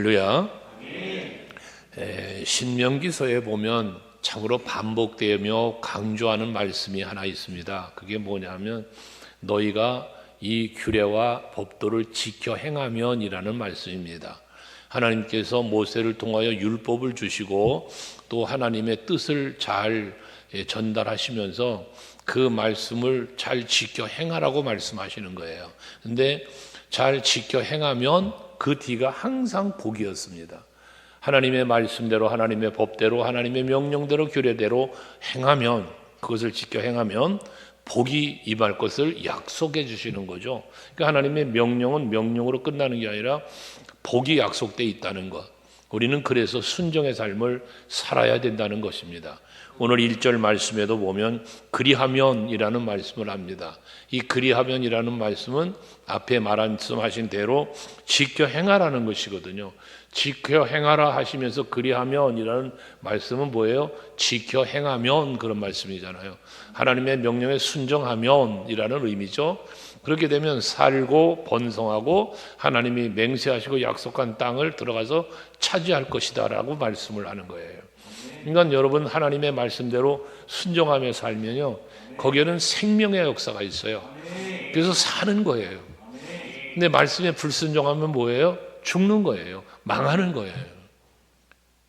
할렐루야. 신명기서에 보면 참으로 반복되며 강조하는 말씀이 하나 있습니다. 그게 뭐냐면 너희가 이 규례와 법도를 지켜 행하면이라는 말씀입니다. 하나님께서 모세를 통하여 율법을 주시고 또 하나님의 뜻을 잘 전달하시면서 그 말씀을 잘 지켜 행하라고 말씀하시는 거예요. 근데 잘 지켜 행하면 그 뒤가 항상 복이었습니다. 하나님의 말씀대로, 하나님의 법대로, 하나님의 명령대로, 규례대로 행하면, 그것을 지켜 행하면 복이 임할 것을 약속해 주시는 거죠. 그러니까 하나님의 명령은 명령으로 끝나는 게 아니라 복이 약속되어 있다는 것. 우리는 그래서 순종의 삶을 살아야 된다는 것입니다. 오늘 1절 말씀에도 보면 그리하면이라는 말씀을 합니다. 이 그리하면이라는 말씀은 앞에 말씀하신 대로 지켜 행하라는 것이거든요. 지켜 행하라 하시면서 그리하면이라는 말씀은 뭐예요? 지켜 행하면 그런 말씀이잖아요. 하나님의 명령에 순종하면이라는 의미죠. 그렇게 되면 살고 번성하고 하나님이 맹세하시고 약속한 땅을 들어가서 차지할 것이다 라고 말씀을 하는 거예요. 그러니까 여러분 하나님의 말씀대로 순종하며 살면요 거기에는 생명의 역사가 있어요. 그래서 사는 거예요. 근데 말씀에 불순종하면 뭐예요? 죽는 거예요. 망하는 거예요.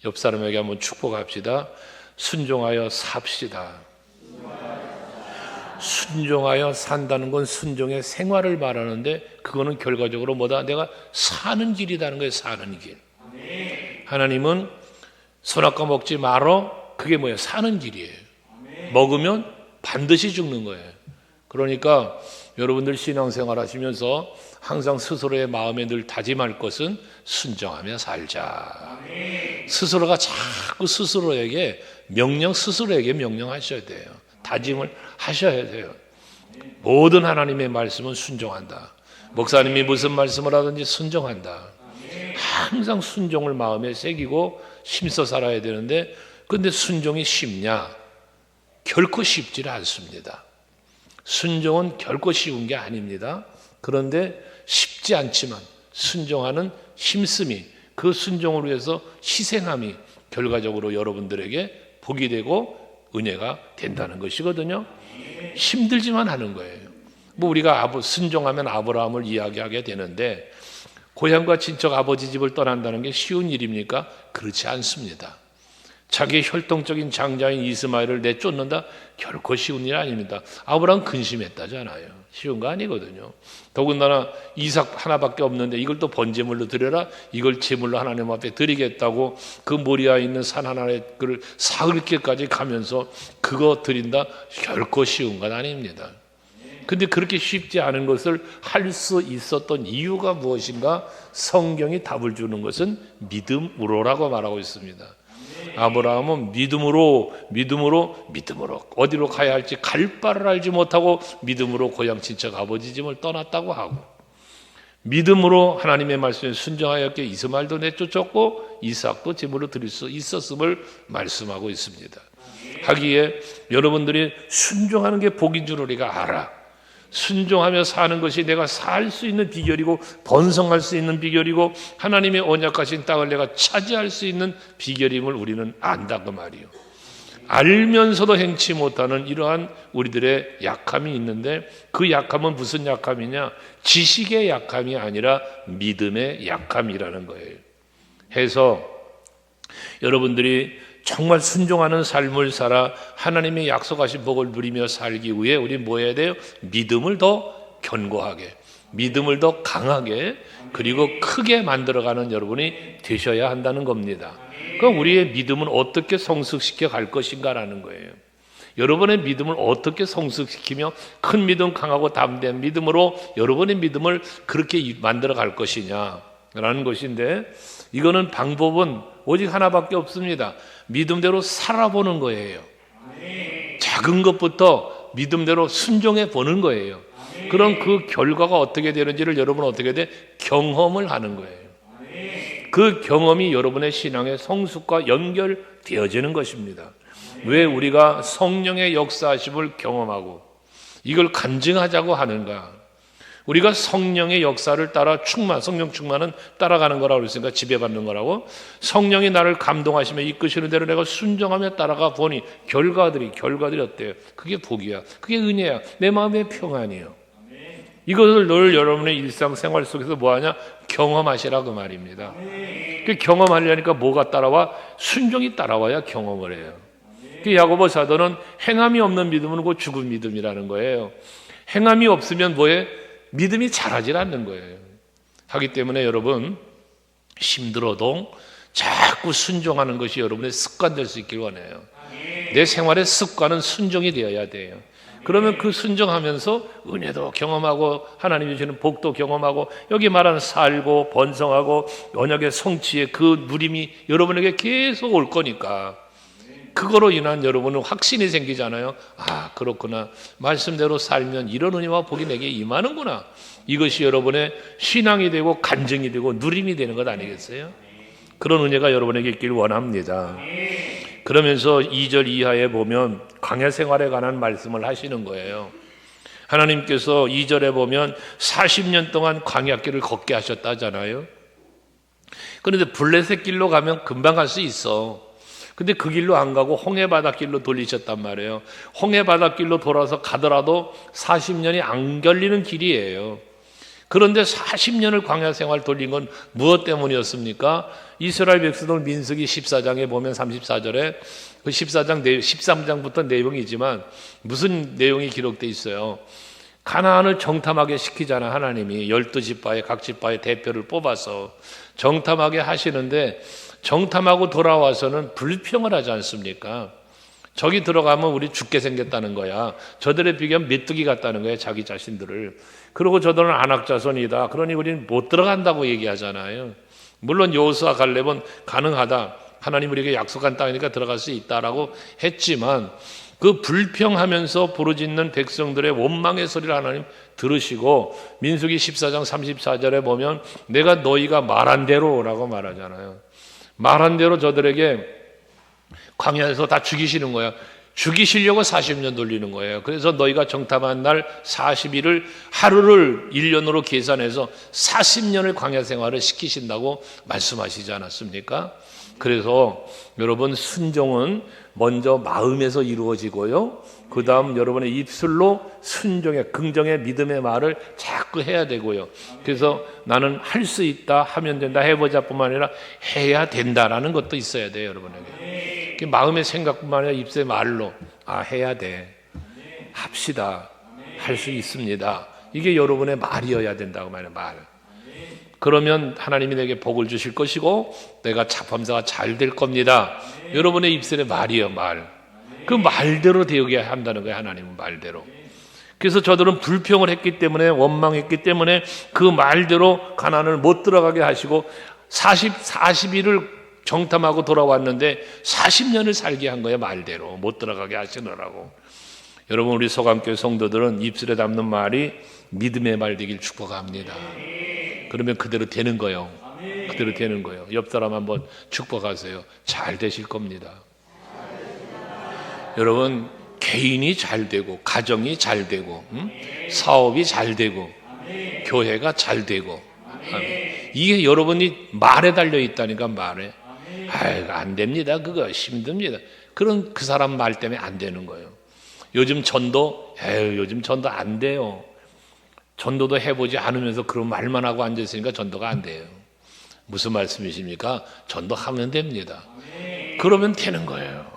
옆 사람에게 한번 축복합시다. 순종하여 삽시다. 순종하여 산다는 건 순종의 생활을 말하는데 그거는 결과적으로 뭐다? 내가 사는 길이라는 거예요. 사는 길. 하나님은 선악과 먹지 말어. 그게 뭐예요? 사는 길이에요. 먹으면 반드시 죽는 거예요. 그러니까 여러분들 신앙생활 하시면서 항상 스스로의 마음에 늘 다짐할 것은 순종하며 살자. 스스로가 자꾸 스스로에게 명령하셔야 돼요. 다짐을 하셔야 돼요. 모든 하나님의 말씀은 순종한다. 목사님이 무슨 말씀을 하든지 순종한다. 항상 순종을 마음에 새기고 힘써 살아야 되는데 근데 순종이 쉽냐? 결코 쉽지 않습니다. 순종은 결코 쉬운 게 아닙니다. 그런데 쉽지 않지만 순종하는 힘씀이 그 순종을 위해서 희생함이 결과적으로 여러분들에게 복이 되고 은혜가 된다는 것이거든요. 힘들지만 하는 거예요. 뭐 우리가 순종하면 아브라함을 이야기하게 되는데 고향과 친척 아버지 집을 떠난다는 게 쉬운 일입니까? 그렇지 않습니다. 자기의 혈통적인 장자인 이스마엘을 내쫓는다? 결코 쉬운 일 아닙니다. 아브라함 근심했다잖아요. 쉬운 거 아니거든요. 더군다나 이삭 하나밖에 없는데 이걸 또 번제물로 드려라? 이걸 제물로 하나님 앞에 드리겠다고 그 모리아에 있는 산 하나에 그를 사흘 길까지 가면서 그거 드린다? 결코 쉬운 건 아닙니다. 근데 그렇게 쉽지 않은 것을 할 수 있었던 이유가 무엇인가? 성경이 답을 주는 것은 믿음으로라고 말하고 있습니다. 아브라함은 믿음으로 어디로 가야 할지 갈 바를 알지 못하고 믿음으로 고향 친척 아버지 집을 떠났다고 하고 믿음으로 하나님의 말씀에 순종하였기에 이스마엘도 내쫓았고 이삭도 제물로 드릴 수 있었음을 말씀하고 있습니다. 하기에 여러분들이 순종하는 게 복인 줄 우리가 알아. 순종하며 사는 것이 내가 살 수 있는 비결이고 번성할 수 있는 비결이고 하나님의 언약하신 땅을 내가 차지할 수 있는 비결임을 우리는 안다 그 말이에요. 알면서도 행치 못하는 이러한 우리들의 약함이 있는데 그 약함은 무슨 약함이냐? 지식의 약함이 아니라 믿음의 약함이라는 거예요. 해서 여러분들이 정말 순종하는 삶을 살아 하나님의 약속하신 복을 누리며 살기 위해 우리 뭐 해야 돼요? 믿음을 더 견고하게, 믿음을 더 강하게 그리고 크게 만들어가는 여러분이 되셔야 한다는 겁니다. 그럼 우리의 믿음은 어떻게 성숙시켜 갈 것인가라는 거예요. 여러분의 믿음을 어떻게 성숙시키며 큰 믿음, 강하고 담대한 믿음으로 여러분의 믿음을 그렇게 만들어 갈 것이냐라는 것인데 이거는 방법은 오직 하나밖에 없습니다. 믿음대로 살아보는 거예요. 작은 것부터 믿음대로 순종해 보는 거예요. 그럼 그 결과가 어떻게 되는지를 여러분은 어떻게 돼? 경험을 하는 거예요. 그 경험이 여러분의 신앙의 성숙과 연결되어지는 것입니다. 왜 우리가 성령의 역사하심을 경험하고 이걸 간증하자고 하는가? 우리가 성령의 역사를 따라 성령 충만은 따라가는 거라고 그랬으니까 지배받는 거라고. 성령이 나를 감동하시며 이끄시는 대로 내가 순종하며 따라가 보니 결과들이 어때요? 그게 복이야. 그게 은혜야. 내 마음의 평안이에요. 이것을 늘 여러분의 일상생활 속에서 뭐하냐? 경험하시라 그 말입니다. 그 경험하려니까 뭐가 따라와? 순종이 따라와야 경험을 해요. 그 야고보 사도는 행함이 없는 믿음은 곧 죽은 믿음이라는 거예요. 행함이 없으면 뭐해? 믿음이 자라질 않는 거예요. 하기 때문에 여러분 힘들어도 자꾸 순종하는 것이 여러분의 습관 될 수 있길 원해요. 내 생활의 습관은 순종이 되어야 돼요. 그러면 그 순종하면서 은혜도 경험하고 하나님이 주시는 복도 경험하고 여기 말하는 살고 번성하고 언약의 성취의 그 누림이 여러분에게 계속 올 거니까 그거로 인한 여러분은 확신이 생기잖아요. 아, 그렇구나. 말씀대로 살면 이런 은혜와 복이 내게 임하는구나. 이것이 여러분의 신앙이 되고 간증이 되고 누림이 되는 것 아니겠어요? 그런 은혜가 여러분에게 있길 원합니다. 그러면서 2절 이하에 보면 광야 생활에 관한 말씀을 하시는 거예요. 하나님께서 2절에 보면 40년 동안 광야길을 걷게 하셨다잖아요. 그런데 블레셋 길로 가면 금방 갈 수 있어. 근데 그 길로 안 가고 홍해바닷길로 돌리셨단 말이에요. 홍해바닷길로 돌아서 가더라도 40년이 안 걸리는 길이에요. 그런데 40년을 광야 생활 돌린 건 무엇 때문이었습니까? 이스라엘 백성들 민수기 14장에 보면 34절에 그 13장부터 내용이지만 무슨 내용이 기록되어 있어요. 가나안을 정탐하게 시키잖아. 하나님이 12지파의 각 지파의 대표를 뽑아서 정탐하게 하시는데 정탐하고 돌아와서는 불평을 하지 않습니까? 저기 들어가면 우리 죽게 생겼다는 거야. 저들에 비교하면 메뚜기 같다는 거야, 자기 자신들을. 그리고 저들은 안악자손이다. 그러니 우리는 못 들어간다고 얘기하잖아요. 물론 여호수아 갈렙은 가능하다. 하나님 우리에게 약속한 땅이니까 들어갈 수 있다라고 했지만 그 불평하면서 부르짖는 백성들의 원망의 소리를 하나님 들으시고 민수기 14장 34절에 보면 내가 너희가 말한 대로라고 말하잖아요. 말한 대로 저들에게 광야에서 다 죽이시는 거야. 죽이시려고 40년 돌리는 거예요. 그래서 너희가 정탐한 날 40일을 하루를 1년으로 계산해서 40년을 광야 생활을 시키신다고 말씀하시지 않았습니까? 그래서 여러분 순종은 먼저 마음에서 이루어지고요. 그 다음 여러분의 입술로 순종의 긍정의 믿음의 말을 자꾸 해야 되고요. 그래서 나는 할 수 있다, 하면 된다, 해보자 뿐만 아니라 해야 된다라는 것도 있어야 돼요. 여러분에게. 마음의 생각뿐만 아니라 입술의 말로 해야 돼, 합시다, 할 수 있습니다. 이게 여러분의 말이어야 된다고 말해요. 말. 그러면 하나님이 내게 복을 주실 것이고 내가 범사가 잘 될 겁니다. 여러분의 입술의 말이에요. 말. 그 말대로 되게 한다는 거예요. 하나님은 말대로. 그래서 저들은 불평을 했기 때문에, 원망했기 때문에 그 말대로 가나안을 못 들어가게 하시고 40일을 정탐하고 돌아왔는데 40년을 살게 한 거예요. 말대로 못 들어가게 하시느라고. 여러분, 우리 소감교회 성도들은 입술에 담는 말이 믿음의 말 되길 축복합니다. 그러면 그대로 되는 거예요. 그대로 되는 거예요. 옆 사람 한번 축복하세요. 잘 되실 겁니다. 여러분, 개인이 잘 되고 가정이 잘 되고 사업이 잘 되고 교회가 잘 되고 이게 여러분이 말에 달려 있다니까. 말에. 안 됩니다. 그거 힘듭니다. 그런 그 사람 말 때문에 안 되는 거예요. 요즘 전도 안 돼요. 전도도 해보지 않으면서 그런 말만 하고 앉아있으니까 전도가 안 돼요. 무슨 말씀이십니까? 전도하면 됩니다. 그러면 되는 거예요.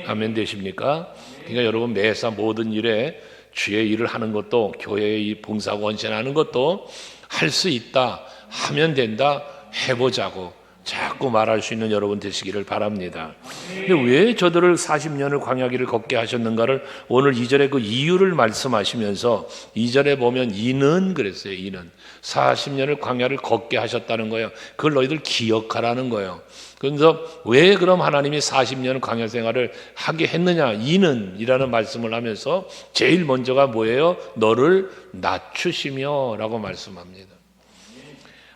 아멘 되십니까? 그러니까 여러분 매사 모든 일에 주의 일을 하는 것도, 교회의 봉사하고 헌신하는 것도 할 수 있다, 하면 된다, 해보자고 자꾸 말할 수 있는 여러분 되시기를 바랍니다. 근데 왜 저들을 40년을 광야길을 걷게 하셨는가를 오늘 2절에 그 이유를 말씀하시면서 2절에 보면 이는 그랬어요. 이는 40년을 광야를 걷게 하셨다는 거예요. 그걸 너희들 기억하라는 거예요. 그래서 왜 그럼 하나님이 40년 광야 생활을 하게 했느냐? 이는이라는 말씀을 하면서 제일 먼저가 뭐예요? 너를 낮추시며 라고 말씀합니다.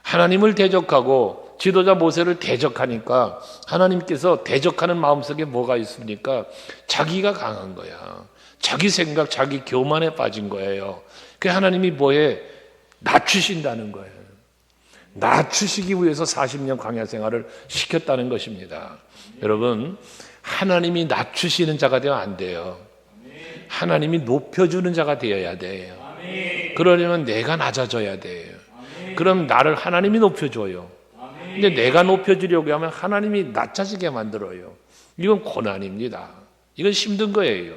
하나님을 대적하고 지도자 모세를 대적하니까 하나님께서 대적하는 마음속에 뭐가 있습니까? 자기가 강한 거야. 자기 생각, 자기 교만에 빠진 거예요. 그 하나님이 뭐해? 낮추신다는 거예요. 낮추시기 위해서 40년 광야 생활을 시켰다는 것입니다. 여러분, 하나님이 낮추시는 자가 되면 안 돼요. 하나님이 높여주는 자가 되어야 돼요. 그러려면 내가 낮아져야 돼요. 그럼 나를 하나님이 높여줘요. 근데 내가 높여주려고 하면 하나님이 낮아지게 만들어요. 이건 고난입니다. 이건 힘든 거예요.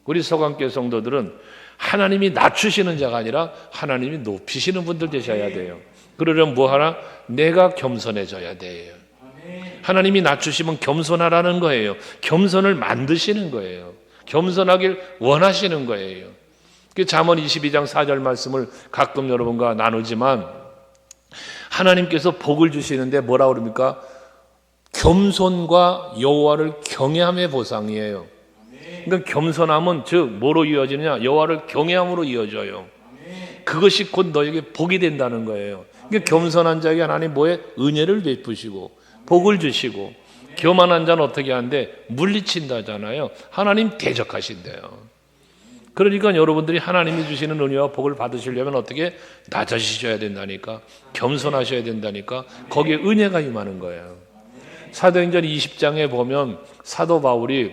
우리 서강교회 성도들은 하나님이 낮추시는 자가 아니라 하나님이 높이시는 분들 되셔야 돼요. 그러려면 뭐 하나? 내가 겸손해져야 돼요. 하나님이 낮추시면 겸손하라는 거예요. 겸손을 만드시는 거예요. 겸손하길 원하시는 거예요. 잠언 22장 4절 말씀을 가끔 여러분과 나누지만 하나님께서 복을 주시는데 뭐라 그럽니까? 겸손과 여호와를 경외함의 보상이에요. 그러니까 겸손함은 즉 뭐로 이어지느냐? 여호와를 경외함으로 이어져요. 그것이 곧 너에게 복이 된다는 거예요. 그러니까 겸손한 자에게 하나님 뭐에? 은혜를 베푸시고 복을 주시고, 교만한 자는 어떻게 하는데? 물리친다잖아요. 하나님 대적하신대요. 그러니까 여러분들이 하나님이 주시는 은혜와 복을 받으시려면 어떻게? 낮아지셔야 된다니까. 겸손하셔야 된다니까. 거기에 은혜가 임하는 거예요. 사도행전 20장에 보면 사도 바울이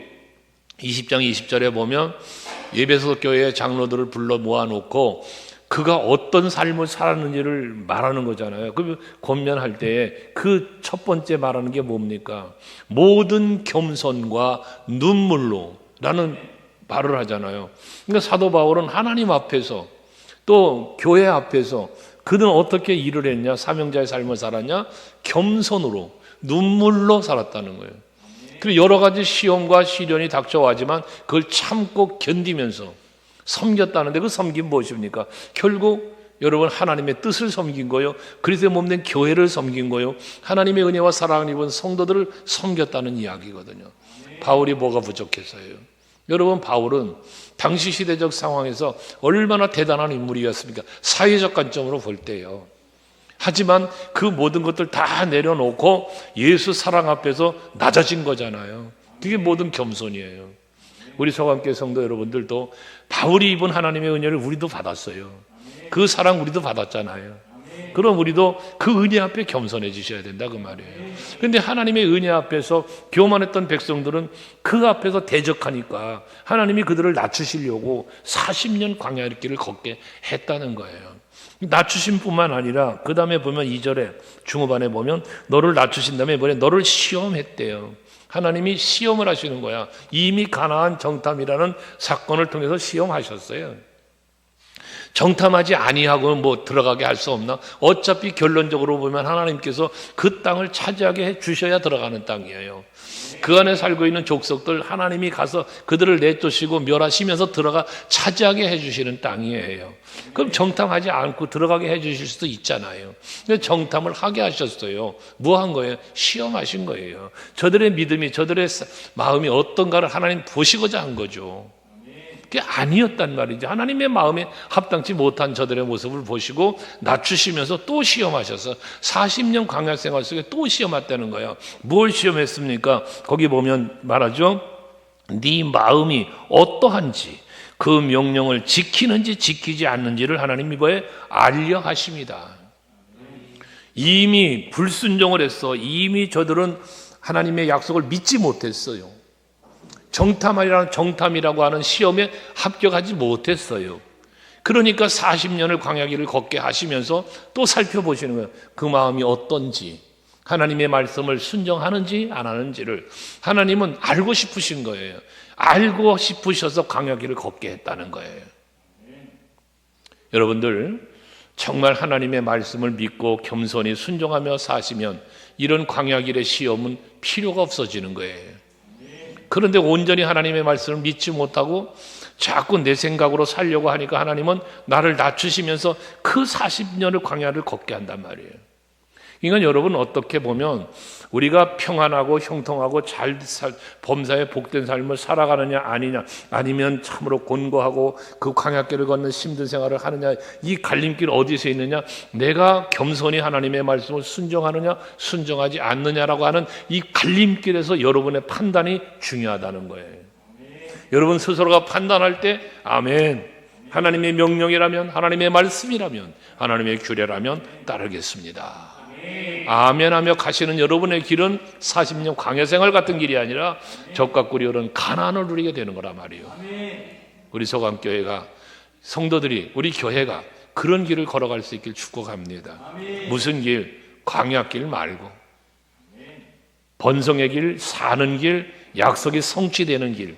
20장 20절에 보면 에베소 교회의 장로들을 불러 모아놓고 그가 어떤 삶을 살았는지를 말하는 거잖아요. 그 권면할 때에 그 첫 번째 말하는 게 뭡니까? 모든 겸손과 눈물로 라는 말을 하잖아요. 그러니까 사도 바울은 하나님 앞에서 또 교회 앞에서 그는 어떻게 일을 했냐? 사명자의 삶을 살았냐? 겸손으로 눈물로 살았다는 거예요. 그리고 여러 가지 시험과 시련이 닥쳐와지만 그걸 참고 견디면서 섬겼다는데 그 섬긴 무엇입니까? 결국 여러분 하나님의 뜻을 섬긴 거요. 그리스도의 몸된 교회를 섬긴 거요. 하나님의 은혜와 사랑을 입은 성도들을 섬겼다는 이야기거든요. 바울이 뭐가 부족했어요? 여러분 바울은 당시 시대적 상황에서 얼마나 대단한 인물이었습니까? 사회적 관점으로 볼 때요. 하지만 그 모든 것들 다 내려놓고 예수 사랑 앞에서 낮아진 거잖아요. 그게 모든 겸손이에요. 우리 서강교회 성도 여러분들도 바울이 입은 하나님의 은혜를 우리도 받았어요. 그 사랑 우리도 받았잖아요. 그럼 우리도 그 은혜 앞에 겸손해지셔야 된다 그 말이에요. 그런데 하나님의 은혜 앞에서 교만했던 백성들은 그 앞에서 대적하니까 하나님이 그들을 낮추시려고 40년 광야의 길을 걷게 했다는 거예요. 낮추신 뿐만 아니라 그 다음에 보면 2절에 중후반에 보면 너를 낮추신 다음에 뭐래? 너를 시험했대요. 하나님이 시험을 하시는 거야. 이미 가나안 정탐이라는 사건을 통해서 시험하셨어요. 정탐하지 아니하고 뭐 들어가게 할 수 없나? 어차피 결론적으로 보면 하나님께서 그 땅을 차지하게 해 주셔야 들어가는 땅이에요. 그 안에 살고 있는 족속들 하나님이 가서 그들을 내쫓으시고 멸하시면서 들어가 차지하게 해 주시는 땅이에요. 그럼 정탐하지 않고 들어가게 해 주실 수도 있잖아요. 근데 정탐을 하게 하셨어요. 뭐 한 거예요? 시험하신 거예요. 저들의 믿음이, 저들의 마음이 어떤가를 하나님 보시고자 한 거죠. 그게 아니었단 말이죠. 하나님의 마음에 합당치 못한 저들의 모습을 보시고 낮추시면서 또 시험하셔서 40년 광야 생활 속에 또 시험했다는 거예요. 뭘 시험했습니까? 거기 보면 말하죠. 네 마음이 어떠한지 그 명령을 지키는지 지키지 않는지를 하나님이 뭐에 알려 하십니다. 이미 불순종을 했어. 이미 저들은 하나님의 약속을 믿지 못했어요. 정탐이라고 하는 시험에 합격하지 못했어요. 그러니까 40년을 광야길을 걷게 하시면서 또 살펴보시는 거예요. 그 마음이 어떤지, 하나님의 말씀을 순종하는지 안 하는지를 하나님은 알고 싶으신 거예요. 알고 싶으셔서 광야길을 걷게 했다는 거예요. 여러분들 정말 하나님의 말씀을 믿고 겸손히 순종하며 사시면 이런 광야길의 시험은 필요가 없어지는 거예요. 그런데 온전히 하나님의 말씀을 믿지 못하고 자꾸 내 생각으로 살려고 하니까 하나님은 나를 낮추시면서 그 40년을 광야를 걷게 한단 말이에요. 그러니까 여러분 어떻게 보면 우리가 평안하고 형통하고 범사에 복된 삶을 살아가느냐 아니냐, 아니면 참으로 곤고하고 그 광야길을 걷는 힘든 생활을 하느냐, 이 갈림길 어디서 있느냐, 내가 겸손히 하나님의 말씀을 순종하느냐 순종하지 않느냐라고 하는 이 갈림길에서 여러분의 판단이 중요하다는 거예요. 여러분 스스로가 판단할 때 아멘, 하나님의 명령이라면, 하나님의 말씀이라면, 하나님의 규례라면 따르겠습니다. 아멘 하며 가시는 여러분의 길은 40년 광야생활 같은 길이 아니라 적과 꿀이 흐르는 가나안을 누리게 되는 거란 말이에요. 우리 소강교회가, 성도들이, 우리 교회가 그런 길을 걸어갈 수 있길 축복합니다. 무슨 길? 광야길 말고 번성의 길, 사는 길, 약속이 성취되는 길,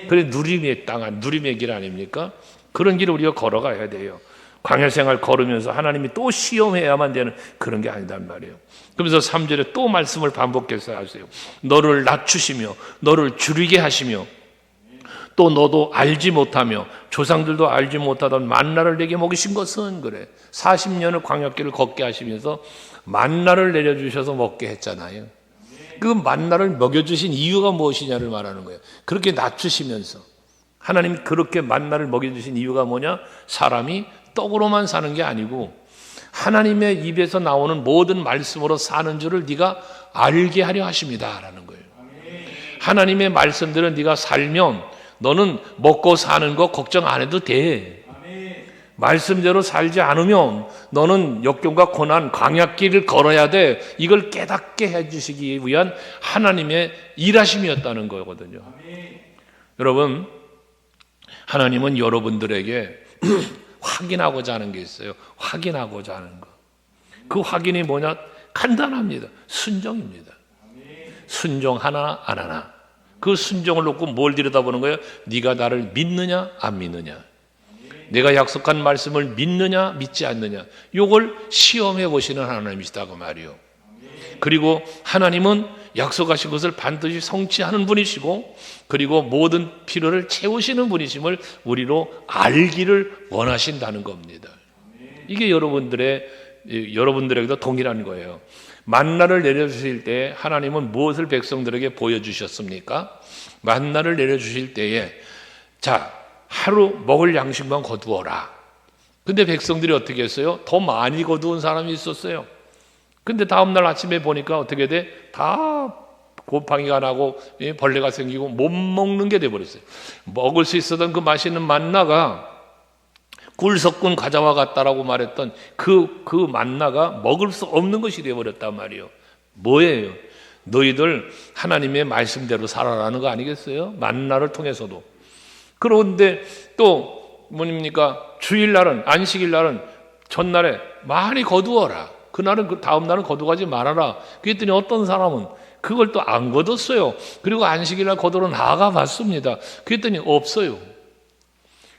그래 누림의 땅, 누림의 길 아닙니까? 그런 길을 우리가 걸어가야 돼요. 광야생활 걸으면서 하나님이 또 시험해야만 되는 그런 게 아니단 말이에요. 그러면서 3절에 또 말씀을 반복해서 하세요. 너를 낮추시며 너를 줄이게 하시며 또 너도 알지 못하며 조상들도 알지 못하던 만나를 내게 먹이신 것은, 그래 40년을 광야길을 걷게 하시면서 만나를 내려주셔서 먹게 했잖아요. 그 만나를 먹여주신 이유가 무엇이냐를 말하는 거예요. 그렇게 낮추시면서 하나님이 그렇게 만나를 먹여주신 이유가 뭐냐? 사람이 떡으로만 사는 게 아니고 하나님의 입에서 나오는 모든 말씀으로 사는 줄을 네가 알게 하려 하십니다라는 거예요. 하나님의 말씀들은 네가 살면 너는 먹고 사는 거 걱정 안 해도 돼. 말씀대로 살지 않으면 너는 역경과 고난, 광야길을 걸어야 돼. 이걸 깨닫게 해주시기 위한 하나님의 일하심이었다는 거거든요. 여러분, 하나님은 여러분들에게 확인하고자 하는 게 있어요. 확인하고자 하는 거. 그 확인이 뭐냐? 간단합니다. 순종입니다. 순종 하나 안 하나. 그 순종을 놓고 뭘 들여다보는 거예요? 네가 나를 믿느냐 안 믿느냐, 내가 약속한 말씀을 믿느냐 믿지 않느냐, 이걸 시험해 보시는 하나님이시다고 말이요. 그리고 하나님은 약속하신 것을 반드시 성취하는 분이시고, 그리고 모든 필요를 채우시는 분이심을 우리로 알기를 원하신다는 겁니다. 이게 여러분들에게도 동일한 거예요. 만나를 내려주실 때 하나님은 무엇을 백성들에게 보여주셨습니까? 만나를 내려주실 때에 자, 하루 먹을 양식만 거두어라. 근데 백성들이 어떻게 했어요? 더 많이 거두은 사람이 있었어요. 근데 다음날 아침에 보니까 어떻게 돼? 다 곰팡이가 나고 벌레가 생기고 못 먹는 게 돼버렸어요. 먹을 수 있었던 그 맛있는 만나가 꿀 섞은 과자와 같다라고 말했던 그 만나가 먹을 수 없는 것이 되어버렸단 말이에요. 뭐예요? 너희들 하나님의 말씀대로 살아라는 거 아니겠어요? 만나를 통해서도. 그런데 또 뭐입니까? 주일날은, 안식일날은 전날에 많이 거두어라. 그날은 그 다음 날은 거두가지 말아라. 그랬더니 어떤 사람은 그걸 또 안 거뒀어요. 그리고 안식일날 거두러 나가봤습니다. 그랬더니 없어요.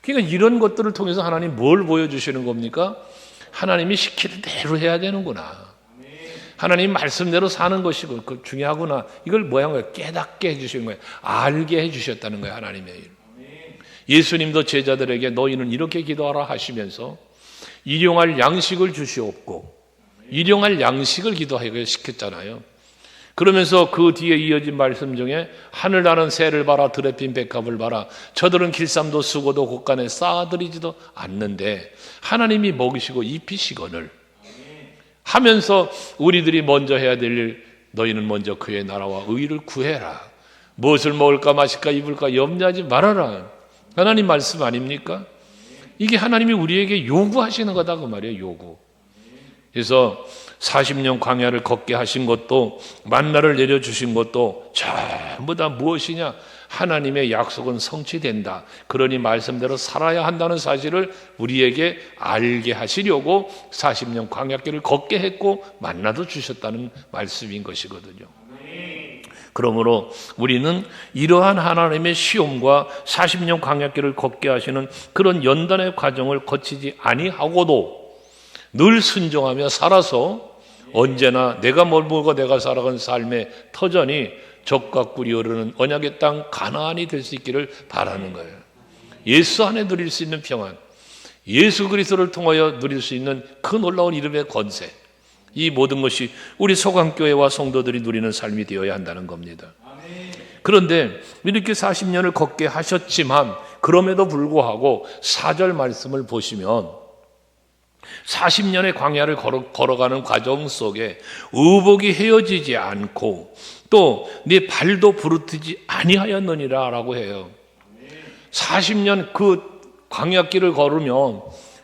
그러니까 이런 것들을 통해서 하나님 뭘 보여주시는 겁니까? 하나님이 시키는 대로 해야 되는구나. 하나님 말씀대로 사는 것이고 그 중요하구나. 이걸 뭐야 거예요? 깨닫게 해주시는 거예요. 알게 해주셨다는 거예요. 하나님의 일. 예수님도 제자들에게 너희는 이렇게 기도하라 하시면서 일용할 양식을 주시옵고, 일용할 양식을 기도하게 시켰잖아요. 그러면서 그 뒤에 이어진 말씀 중에 하늘 나는 새를 봐라, 들에 핀 백합을 봐라. 저들은 길쌈도 수고도 곳간에 쌓아들이지도 않는데 하나님이 먹이시고 입히시거늘 하면서 우리들이 먼저 해야 될 일, 너희는 먼저 그의 나라와 의를 구해라. 무엇을 먹을까 마실까 입을까 염려하지 말아라. 하나님 말씀 아닙니까? 이게 하나님이 우리에게 요구하시는 거다 그 말이에요. 요구. 그래서 40년 광야를 걷게 하신 것도, 만나를 내려주신 것도 전부 다 무엇이냐? 하나님의 약속은 성취된다. 그러니 말씀대로 살아야 한다는 사실을 우리에게 알게 하시려고 40년 광야길을 걷게 했고 만나도 주셨다는 말씀인 것이거든요. 그러므로 우리는 이러한 하나님의 시험과 40년 광야길을 걷게 하시는 그런 연단의 과정을 거치지 아니하고도 늘 순종하며 살아서 언제나 내가 뭘 먹고 내가 살아간 삶의 터전이 적과 꿀이 흐르는 언약의 땅 가나안이 될 수 있기를 바라는 거예요. 예수 안에 누릴 수 있는 평안, 예수 그리스도를 통하여 누릴 수 있는 그 놀라운 이름의 권세, 이 모든 것이 우리 소강교회와 성도들이 누리는 삶이 되어야 한다는 겁니다. 그런데 이렇게 40년을 걷게 하셨지만 그럼에도 불구하고 4절 말씀을 보시면 40년의 광야를 걸어가는 과정 속에 의복이 헤어지지 않고 또 네 발도 부르트지 아니하였느니라 라고 해요. 40년 그 광야길을 걸으면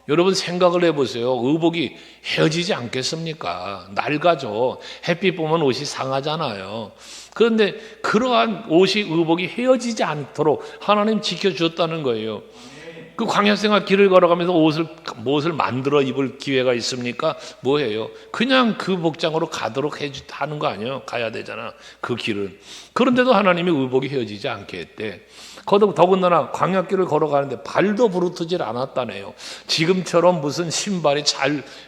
여러분 생각을 해보세요. 의복이 헤어지지 않겠습니까? 낡아져. 햇빛 보면 옷이 상하잖아요. 그런데 그러한 옷이 의복이 헤어지지 않도록 하나님 지켜주었다는 거예요. 그 광야생활 길을 걸어가면서 무엇을 만들어 입을 기회가 있습니까? 뭐예요? 그냥 그 복장으로 가도록 하는 거 아니에요? 가야 되잖아, 그 길은. 그런데도 하나님이 의복이 헤어지지 않게 했대. 더군다나 광야길을 걸어가는데 발도 부르트질 않았다네요. 지금처럼 무슨 신발이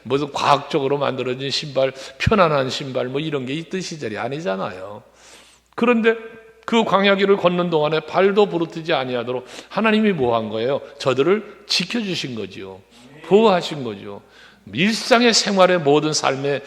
무슨 과학적으로 만들어진 신발, 편안한 신발 뭐 이런 게 있던 시절이 아니잖아요. 그런데 그 광야길을 걷는 동안에 발도 부르트지 아니하도록 하나님이 뭐 한 거예요? 저들을 지켜주신 거죠. 보호하신 거죠. 일상의 생활의 모든 삶에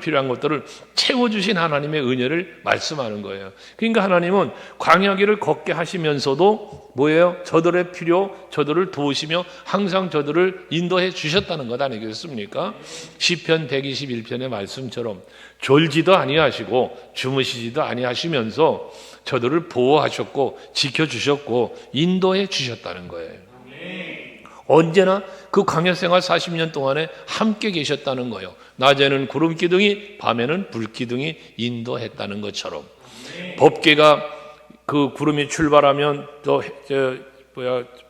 필요한 것들을 채워주신 하나님의 은혜를 말씀하는 거예요. 그러니까 하나님은 광야길을 걷게 하시면서도 뭐예요? 저들의 필요, 저들을 도우시며 항상 저들을 인도해 주셨다는 것 아니겠습니까? 시편 121편의 말씀처럼 졸지도 아니하시고 주무시지도 아니하시면서 저들을 보호하셨고 지켜주셨고 인도해 주셨다는 거예요. 언제나 그 광야생활 40년 동안에 함께 계셨다는 거예요. 낮에는 구름 기둥이, 밤에는 불 기둥이 인도했다는 것처럼. 법궤가 그 구름이 출발하면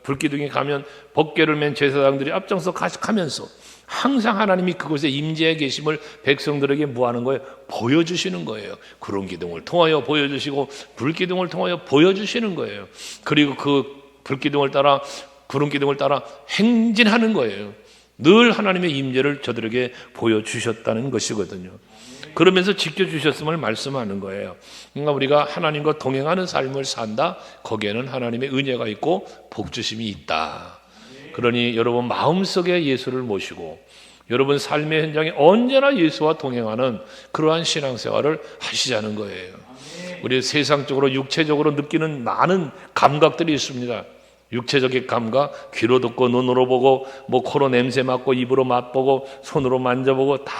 불 기둥이 가면 법궤를 맨 제사장들이 앞장서 가면서 항상 하나님이 그곳에 임재해 계심을 백성들에게 뭐 하는 거예요? 보여주시는 거예요. 구름 기둥을 통하여 보여주시고 불 기둥을 통하여 보여주시는 거예요. 그리고 그 불 기둥을 따라 구름 기둥을 따라 행진하는 거예요. 늘 하나님의 임재를 저들에게 보여주셨다는 것이거든요. 그러면서 지켜주셨음을 말씀하는 거예요. 그러니까 우리가 하나님과 동행하는 삶을 산다. 거기에는 하나님의 은혜가 있고 복주심이 있다. 그러니 여러분 마음속에 예수를 모시고 여러분 삶의 현장에 언제나 예수와 동행하는 그러한 신앙생활을 하시자는 거예요. 우리 세상적으로 육체적으로 느끼는 많은 감각들이 있습니다. 육체적인 감각, 귀로 듣고 눈으로 보고 뭐 코로 냄새 맡고 입으로 맛보고 손으로 만져보고 다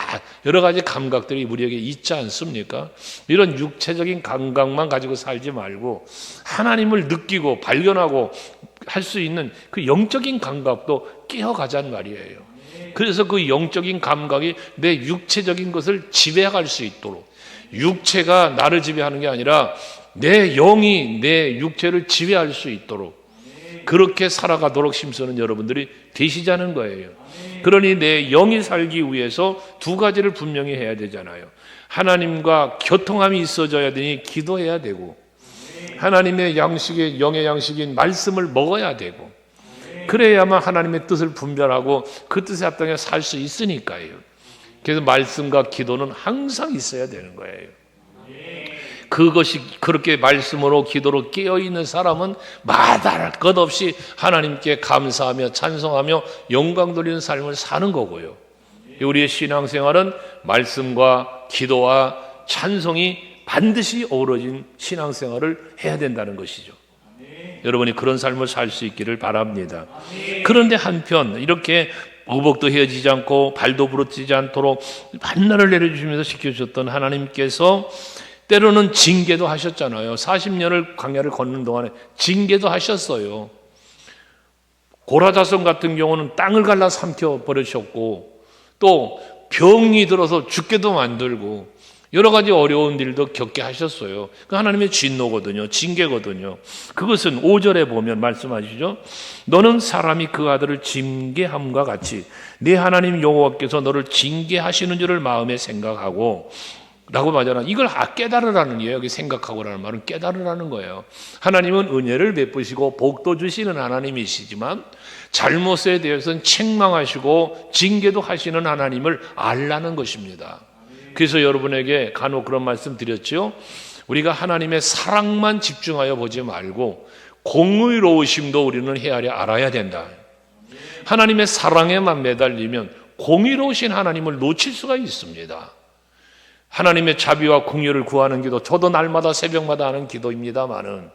여러 가지 감각들이 우리에게 있지 않습니까? 이런 육체적인 감각만 가지고 살지 말고 하나님을 느끼고 발견하고 할 수 있는 그 영적인 감각도 깨어가자는 말이에요. 그래서 그 영적인 감각이 내 육체적인 것을 지배할 수 있도록, 육체가 나를 지배하는 게 아니라 내 영이 내 육체를 지배할 수 있도록 그렇게 살아가도록 힘쓰는 여러분들이 되시자는 거예요. 그러니 내 영이 살기 위해서 두 가지를 분명히 해야 되잖아요. 하나님과 교통함이 있어져야 되니 기도해야 되고, 하나님의 양식의 영의 양식인 말씀을 먹어야 되고, 그래야만 하나님의 뜻을 분별하고 그 뜻에 합당해 살 수 있으니까요. 그래서 말씀과 기도는 항상 있어야 되는 거예요. 그것이 그렇게 말씀으로 기도로 깨어있는 사람은 마다할 것 없이 하나님께 감사하며 찬송하며 영광 돌리는 삶을 사는 거고요. 우리의 신앙생활은 말씀과 기도와 찬송이 반드시 어우러진 신앙생활을 해야 된다는 것이죠. 여러분이 그런 삶을 살 수 있기를 바랍니다. 그런데 한편 이렇게 의복도 헤어지지 않고 발도 부러뜨리지 않도록 만나를 내려주시면서 지켜주셨던 하나님께서 때로는 징계도 하셨잖아요. 40년을 광야를 걷는 동안에 징계도 하셨어요. 고라자손 같은 경우는 땅을 갈라 삼켜 버리셨고, 또 병이 들어서 죽게도 만들고 여러 가지 어려운 일도 겪게 하셨어요. 그 하나님의 진노거든요. 징계거든요. 그것은 5절에 보면 말씀하시죠. 너는 사람이 그 아들을 징계함과 같이 네 하나님 여호와께서 너를 징계하시는 줄을 마음에 생각하고 라고 말하잖아. 이걸 깨달으라는 거예요. 여기 생각하고라는 말은 깨달으라는 거예요. 하나님은 은혜를 베푸시고 복도 주시는 하나님이시지만 잘못에 대해서는 책망하시고 징계도 하시는 하나님을 알라는 것입니다. 그래서 여러분에게 간혹 그런 말씀 드렸죠. 우리가 하나님의 사랑만 집중하여 보지 말고 공의로우심도 우리는 헤아려 알아야 된다. 하나님의 사랑에만 매달리면 공의로우신 하나님을 놓칠 수가 있습니다. 하나님의 자비와 긍휼을 구하는 기도, 저도 날마다 새벽마다 하는 기도입니다마는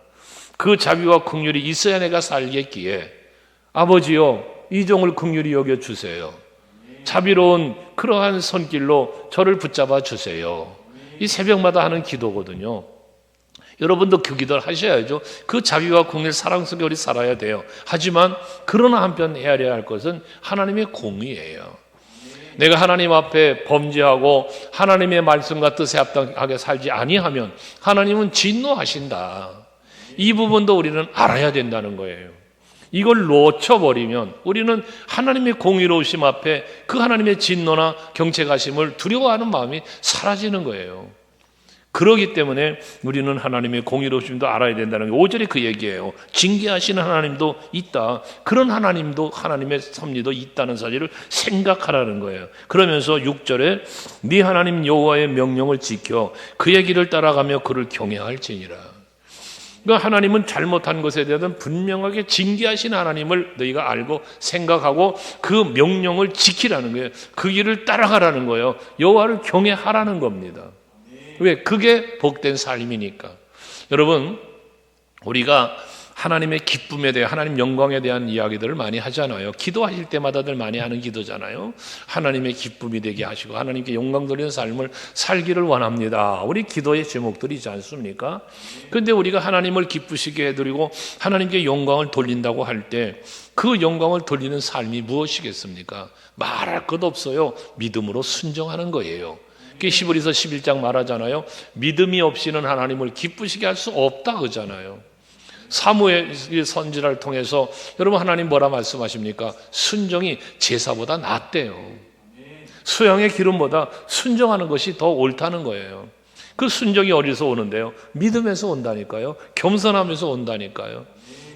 그 자비와 긍휼이 있어야 내가 살겠기에 아버지여 이 종을 긍휼히 여겨주세요. 자비로운 그러한 손길로 저를 붙잡아 주세요. 이 새벽마다 하는 기도거든요. 여러분도 그 기도를 하셔야죠. 그 자비와 공의 사랑 속에 우리 살아야 돼요. 하지만 그러나 한편 헤아려야 할 것은 하나님의 공의예요. 내가 하나님 앞에 범죄하고 하나님의 말씀과 뜻에 합당하게 살지 아니하면 하나님은 진노하신다. 이 부분도 우리는 알아야 된다는 거예요. 이걸 놓쳐버리면 우리는 하나님의 공의로우심 앞에 그 하나님의 진노나 경책하심을 두려워하는 마음이 사라지는 거예요. 그렇기 때문에 우리는 하나님의 공의로우심도 알아야 된다는 게 5절에 그 얘기예요. 징계하시는 하나님도 있다. 그런 하나님도 하나님의 섭리도 있다는 사실을 생각하라는 거예요. 그러면서 6절에 네 하나님 여호와의 명령을 지켜 그의 길을 따라가며 그를 경외할지니라. 그러니까 하나님은 잘못한 것에 대해서는 분명하게 징계하신 하나님을 너희가 알고 생각하고 그 명령을 지키라는 거예요. 그 길을 따라가라는 거예요. 여호와를 경외하라는 겁니다. 왜? 그게 복된 삶이니까. 여러분, 우리가 하나님의 기쁨에 대해 하나님 영광에 대한 이야기들을 많이 하잖아요. 기도하실 때마다들 많이 하는 기도잖아요. 하나님의 기쁨이 되게 하시고 하나님께 영광 돌리는 삶을 살기를 원합니다. 우리 기도의 제목들이지 않습니까? 그런데 우리가 하나님을 기쁘시게 해드리고 하나님께 영광을 돌린다고 할 때 그 영광을 돌리는 삶이 무엇이겠습니까? 말할 것 없어요. 믿음으로 순종하는 거예요. 히브리서 11장 말하잖아요. 믿음이 없이는 하나님을 기쁘시게 할 수 없다 그러잖아요. 사무엘 선지자를 통해서 여러분 하나님 뭐라 말씀하십니까? 순종이 제사보다 낫대요. 수양의 기름보다 순종하는 것이 더 옳다는 거예요. 그 순종이 어디서 오는데요? 믿음에서 온다니까요. 겸손하면서 온다니까요.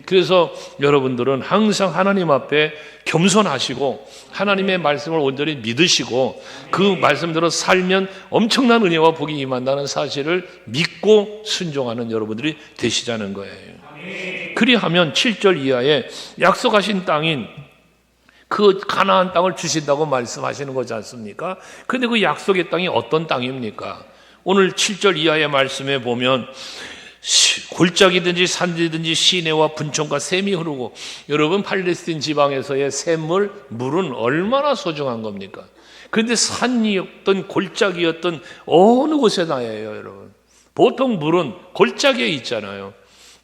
그래서 여러분들은 항상 하나님 앞에 겸손하시고 하나님의 말씀을 온전히 믿으시고 그 말씀대로 살면 엄청난 은혜와 복이 임한다는 사실을 믿고 순종하는 여러분들이 되시자는 거예요. 그리하면 7절 이하에 약속하신 땅인 그 가나안 땅을 주신다고 말씀하시는 거지 않습니까? 그런데 그 약속의 땅이 어떤 땅입니까? 오늘 7절 이하의 말씀에 보면 골짜기든지 산지든지 시내와 분촌과 샘이 흐르고, 여러분 팔레스틴 지방에서의 샘물, 물은 얼마나 소중한 겁니까? 그런데 산이었던 골짜기였던 어느 곳에 나예요, 여러분. 보통 물은 골짜기에 있잖아요.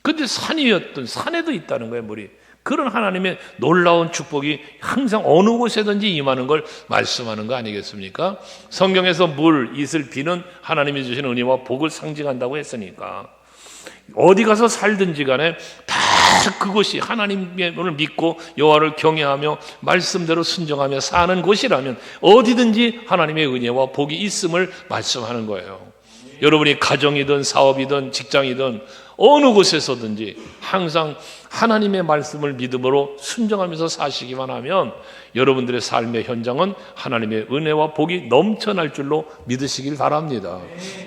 그런데 산이었던 산에도 있다는 거예요, 물이. 그런 하나님의 놀라운 축복이 항상 어느 곳에든지 임하는 걸 말씀하는 거 아니겠습니까? 성경에서 물, 이슬, 비는 하나님이 주시는 은혜와 복을 상징한다고 했으니까 어디 가서 살든지 간에 다 그곳이 하나님의 분을 믿고 여호와를 경외하며 말씀대로 순종하며 사는 곳이라면 어디든지 하나님의 은혜와 복이 있음을 말씀하는 거예요. 여러분이 가정이든 사업이든 직장이든 어느 곳에서든지 항상 하나님의 말씀을 믿음으로 순종하면서 사시기만 하면 여러분들의 삶의 현장은 하나님의 은혜와 복이 넘쳐날 줄로 믿으시길 바랍니다.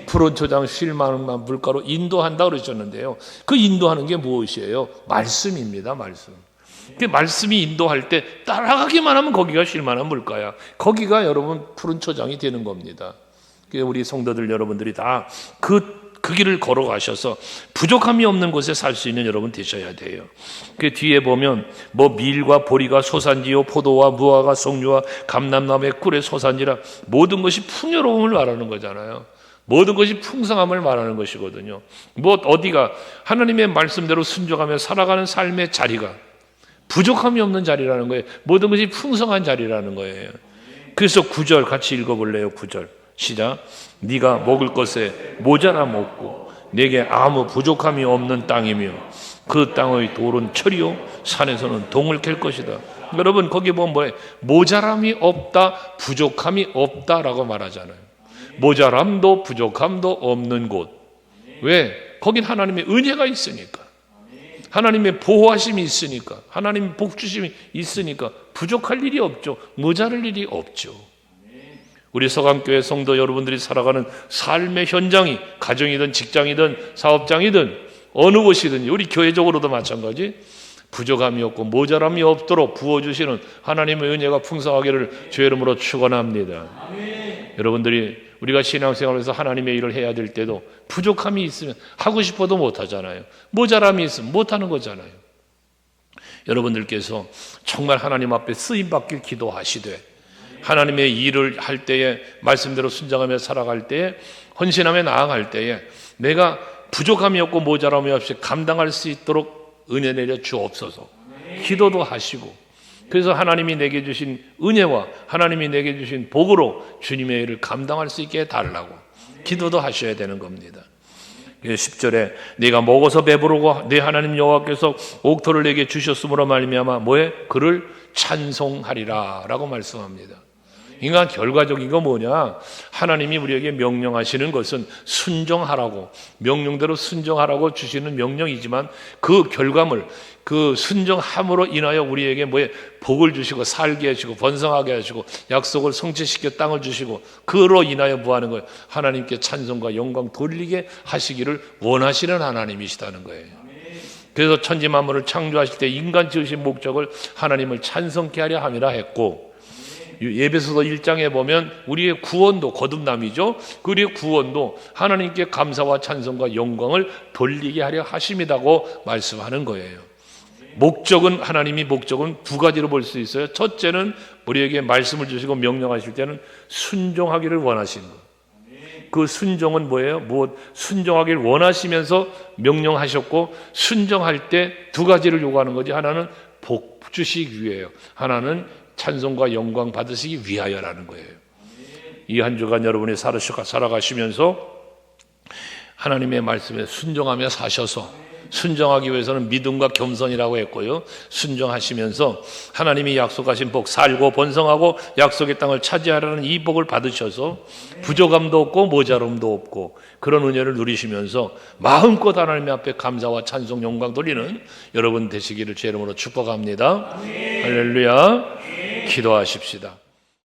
푸른 초장 쉴 만한 물가로 인도한다 그러셨는데요. 그 인도하는 게 무엇이에요? 말씀입니다. 말씀. 그 말씀이 인도할 때 따라가기만 하면 거기가 쉴 만한 물가야. 거기가 여러분 푸른 초장이 되는 겁니다. 우리 성도들 여러분들이 다 그 길을 걸어가셔서 부족함이 없는 곳에 살 수 있는 여러분 되셔야 돼요. 그 뒤에 보면 뭐 밀과 보리가 소산지요 포도와 무화과 석류와 감람나무의 꿀의 소산지라 모든 것이 풍요로움을 말하는 거잖아요. 모든 것이 풍성함을 말하는 것이거든요. 뭐 어디가 하나님의 말씀대로 순종하며 살아가는 삶의 자리가 부족함이 없는 자리라는 거예요. 모든 것이 풍성한 자리라는 거예요. 그래서 9절 같이 읽어볼래요. 9절 시작. 네가 먹을 것에 모자람 없고 내게 아무 부족함이 없는 땅이며 그 땅의 돌은 철이요 산에서는 동을 캘 것이다. 여러분 거기 보면 뭐예요? 모자람이 없다, 부족함이 없다라고 말하잖아요. 모자람도 부족함도 없는 곳. 왜? 거긴 하나님의 은혜가 있으니까, 하나님의 보호하심이 있으니까, 하나님의 복주심이 있으니까 부족할 일이 없죠. 모자랄 일이 없죠. 우리 서강교회 성도 여러분들이 살아가는 삶의 현장이 가정이든 직장이든 사업장이든 어느 곳이든지 우리 교회적으로도 마찬가지 부족함이 없고 모자람이 없도록 부어주시는 하나님의 은혜가 풍성하기를 주의 이름으로 축원합니다. 여러분들이 우리가 신앙생활에서 하나님의 일을 해야 될 때도 부족함이 있으면 하고 싶어도 못하잖아요. 모자람이 있으면 못하는 거잖아요. 여러분들께서 정말 하나님 앞에 쓰임받길 기도하시되 하나님의 일을 할 때에 말씀대로 순종하며 살아갈 때에 헌신하며 나아갈 때에 내가 부족함이 없고 모자람이 없이 감당할 수 있도록 은혜 내려 주옵소서. 기도도 하시고, 그래서 하나님이 내게 주신 은혜와 하나님이 내게 주신 복으로 주님의 일을 감당할 수 있게 해달라고 기도도 하셔야 되는 겁니다. 10절에 네가 먹어서 배부르고 네 하나님 여호와께서 옥토를 내게 주셨으므로 말미암아 뭐에? 그를 찬송하리라 라고 말씀합니다. 인간 결과적인 거 뭐냐? 하나님이 우리에게 명령하시는 것은 순종하라고, 명령대로 순종하라고 주시는 명령이지만 그 결과물, 그 순종함으로 인하여 우리에게 뭐에? 복을 주시고 살게 하시고 번성하게 하시고 약속을 성취시켜 땅을 주시고 그로 인하여 뭐하는 거예요? 하나님께 찬송과 영광 돌리게 하시기를 원하시는 하나님이시다는 거예요. 그래서 천지 만물을 창조하실 때 인간 지으신 목적을 하나님을 찬송케 하려 함이라 했고, 에베소서 1장에 보면 우리의 구원도 거듭남이죠. 우리의 구원도 하나님께 감사와 찬송과 영광을 돌리게 하려 하심이라고 말씀하는 거예요. 목적은, 하나님이 목적은 두 가지로 볼 수 있어요. 첫째는 우리에게 말씀을 주시고 명령하실 때는 순종하기를 원하시는 것. 그 순종은 뭐예요? 무엇? 순종하기를 원하시면서 명령하셨고, 순종할 때 두 가지를 요구하는 거지. 하나는 복 주시기 위해요. 하나는 찬송과 영광 받으시기 위하여라는 거예요. 이 한 주간 여러분이 살아가시면서 하나님의 말씀에 순종하며 사셔서, 순종하기 위해서는 믿음과 겸손이라고 했고요, 순종하시면서 하나님이 약속하신 복, 살고 번성하고 약속의 땅을 차지하라는 이 복을 받으셔서 부족함도 없고 모자람도 없고 그런 은혜를 누리시면서 마음껏 하나님 앞에 감사와 찬송 영광 돌리는 여러분 되시기를 제 이름으로 축복합니다. 할렐루야. 기도하십시다.